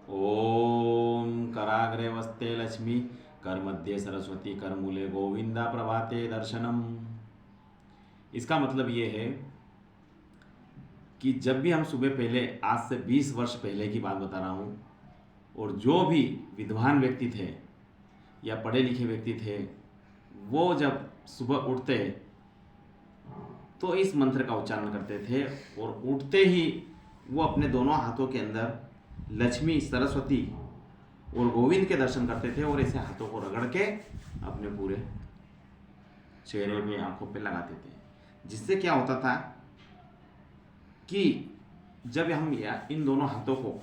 ओम कराग्रे वस्ते लक्ष्मी कर मध्य सरस्वती कर मूले गोविंदा प्रभाते दर्शनम। इसका मतलब ये है कि जब भी हम सुबह पहले, आज से 20 वर्ष पहले की बात बता रहा हूँ, और जो भी विद्वान व्यक्ति थे या पढ़े लिखे व्यक्ति थे, वो जब सुबह उठते तो इस मंत्र का उच्चारण करते थे, और उठते ही वो अपने दोनों हाथों के अंदर लक्ष्मी, सरस्वती और गोविंद के दर्शन करते थे, और ऐसे हाथों को रगड़ के अपने पूरे चेहरे में, आंखों पे लगाते थे। जिससे क्या होता था कि जब हम इन दोनों हाथों को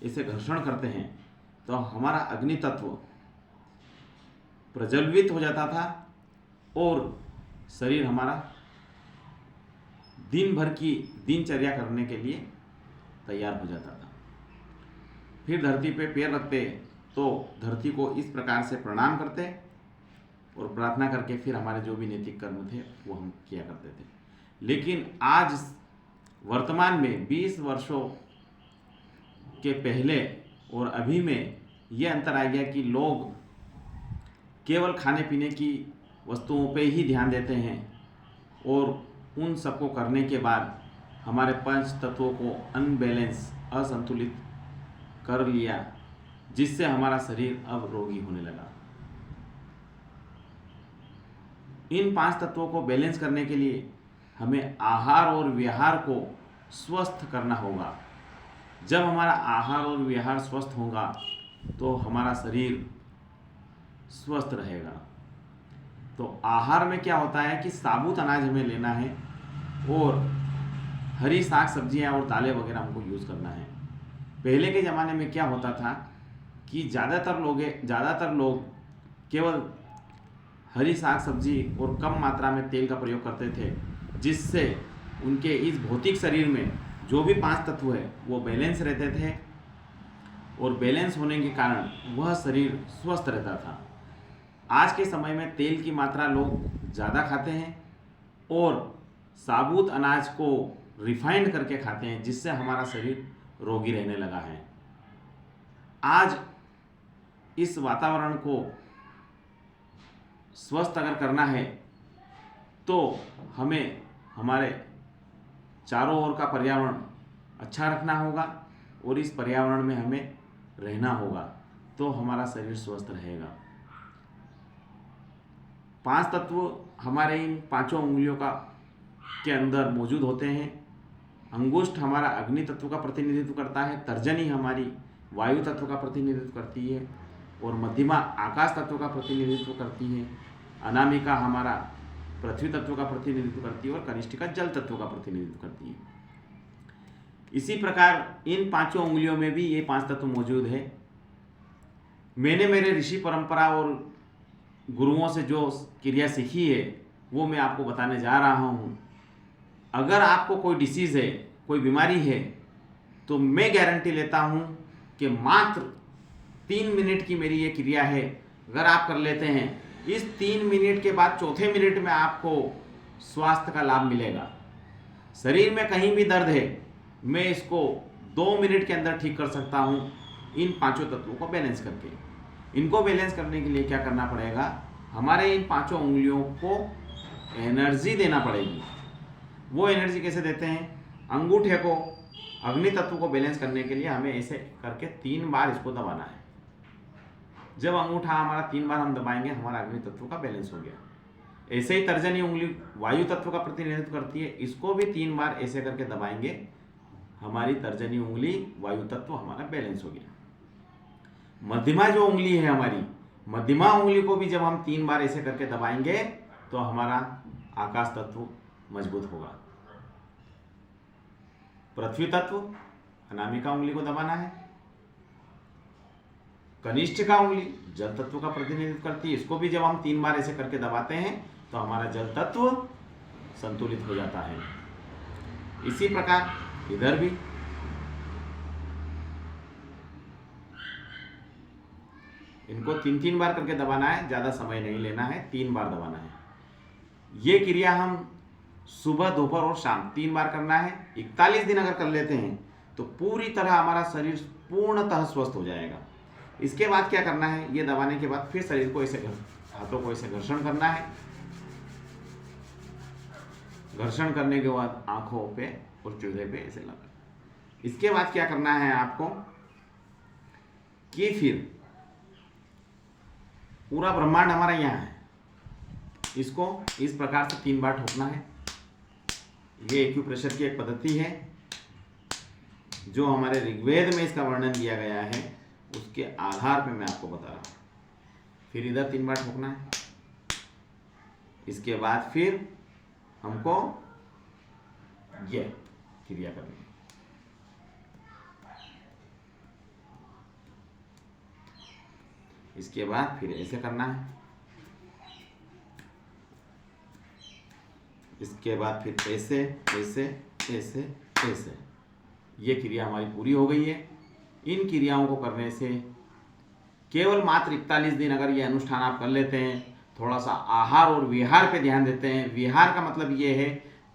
ऐसे घर्षण करते हैं तो हमारा अग्नि तत्व प्रज्वलित हो जाता था, और शरीर हमारा दिन भर की दिनचर्या करने के लिए तैयार हो जाता था। फिर धरती पे पैर रखते तो धरती को इस प्रकार से प्रणाम करते और प्रार्थना करके फिर हमारे जो भी नैतिक कर्म थे वो हम किया करते थे। लेकिन आज वर्तमान में 20 वर्षों के पहले और अभी में ये अंतर आ गया कि लोग केवल खाने पीने की वस्तुओं पे ही ध्यान देते हैं, और उन सबको करने के बाद हमारे पंच तत्वों को अनबैलेंस, असंतुलित कर लिया, जिससे हमारा शरीर अब रोगी होने लगा। इन 5 तत्वों को बैलेंस करने के लिए हमें आहार और विहार को स्वस्थ करना होगा। जब हमारा आहार और विहार स्वस्थ होगा तो हमारा शरीर स्वस्थ रहेगा। तो आहार में क्या होता है कि साबुत अनाज हमें लेना है, और हरी साग सब्जियां और दालें वगैरह हमको यूज़ करना है। पहले के ज़माने में क्या होता था कि ज़्यादातर लोग केवल हरी साग सब्जी और कम मात्रा में तेल का प्रयोग करते थे, जिससे उनके इस भौतिक शरीर में जो भी 5 तत्व है वो बैलेंस रहते थे, और बैलेंस होने के कारण वह शरीर स्वस्थ रहता था। आज के समय में तेल की मात्रा लोग ज़्यादा खाते हैं और साबुत अनाज को रिफाइंड करके खाते हैं, जिससे हमारा शरीर रोगी रहने लगा है। आज इस वातावरण को स्वस्थ अगर करना है तो हमें हमारे चारों ओर का पर्यावरण अच्छा रखना होगा, और इस पर्यावरण में हमें रहना होगा, तो हमारा शरीर स्वस्थ रहेगा। 5 तत्व हमारे इन 5 उंगलियों के अंदर मौजूद होते हैं। अंगुष्ठ हमारा अग्नि तत्व का प्रतिनिधित्व करता है, तर्जनी हमारी वायु तत्व का प्रतिनिधित्व करती है, और मध्यमा आकाश तत्व का प्रतिनिधित्व करती है। अनामिका हमारा पृथ्वी तत्व का प्रतिनिधित्व करती है, और कनिष्ठिका जल तत्व का प्रतिनिधित्व करती है। इसी प्रकार इन 5 उंगलियों में भी ये 5 तत्व मौजूद है। मैंने मेरे ऋषि परंपरा और गुरुओं से जो क्रिया सीखी है वो मैं आपको बताने जा रहा हूँ। अगर आपको कोई डिसीज़ है, कोई बीमारी है, तो मैं गारंटी लेता हूँ कि मात्र 3 मिनट की मेरी ये क्रिया है, अगर आप कर लेते हैं, इस 3 मिनट के बाद चौथे मिनट में आपको स्वास्थ्य का लाभ मिलेगा। शरीर में कहीं भी दर्द है, मैं इसको 2 मिनट के अंदर ठीक कर सकता हूँ, इन 5 तत्वों को बैलेंस करके। इनको बैलेंस करने के लिए क्या करना पड़ेगा, हमारे इन 5 उंगलियों को एनर्जी देना पड़ेगी। वो एनर्जी कैसे देते हैं, अंगूठे को, अग्नि तत्व को बैलेंस करने के लिए हमें ऐसे करके 3 बार इसको दबाना है। जब अंगूठा हमारा 3 बार हम दबाएंगे, हमारा अग्नि तत्व का बैलेंस हो गया। ऐसे ही तर्जनी उंगली वायु तत्व का प्रतिनिधित्व करती है, इसको भी 3 बार ऐसे करके दबाएंगे, हमारी तर्जनी उंगली वायु तत्व हमारा बैलेंस हो गया। मध्यमा जो उंगली है हमारी, मध्यमा उंगली को भी जब हम 3 बार ऐसे करके दबाएंगे तो हमारा आकाश तत्व मजबूत होगा। पृथ्वी तत्व, अनामिका उंगली को दबाना है। कनिष्ठिका उंगली जल तत्व का प्रतिनिधित्व करती है, इसको भी जब हम 3 बार ऐसे करके दबाते हैं तो हमारा जल तत्व संतुलित हो जाता है। इसी प्रकार इधर भी इनको 3-3 बार करके दबाना है, ज़्यादा समय नहीं लेना है, 3 बार दबाना है। ये क्रिया हम सुबह, दोपहर और शाम 3 बार करना है। 41 दिन अगर कर लेते हैं तो पूरी तरह हमारा शरीर पूर्णतः स्वस्थ हो जाएगा। इसके बाद क्या करना है, ये दबाने के बाद फिर शरीर को ऐसे हाथों को ऐसे घर्षण करना है। घर्षण करने के बाद आंखों पे और चूल्हे पे ऐसे लगा। इसके बाद क्या करना है आपको कि फिर पूरा ब्रह्मांड हमारा यहाँ है, इसको इस प्रकार से 3 बार ठोकना है। ये एक्यूप्रेशर की एक पद्धति है जो हमारे ऋग्वेद में इसका वर्णन किया गया है, उसके आधार पे मैं आपको बता रहा हूँ। फिर इधर 3 बार ठोकना है। इसके बाद फिर हमको ये क्रिया करनी है। इसके बाद फिर ऐसे करना है। इसके बाद फिर ऐसे ऐसे ऐसे ऐसे। ये क्रिया हमारी पूरी हो गई है। इन क्रियाओं को करने से केवल मात्र 41 दिन अगर ये अनुष्ठान आप कर लेते हैं, थोड़ा सा आहार और विहार पे ध्यान देते हैं। विहार का मतलब ये है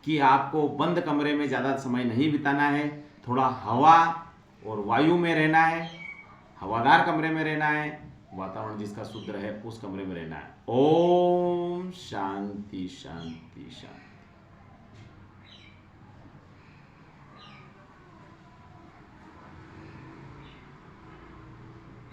कि आपको बंद कमरे में ज़्यादा समय नहीं बिताना है, थोड़ा हवा और वायु में रहना है, हवादार कमरे में रहना है, वातावरण जिसका शुद्ध रहे उस कमरे में रहना है। ओम शांति शांति शांति।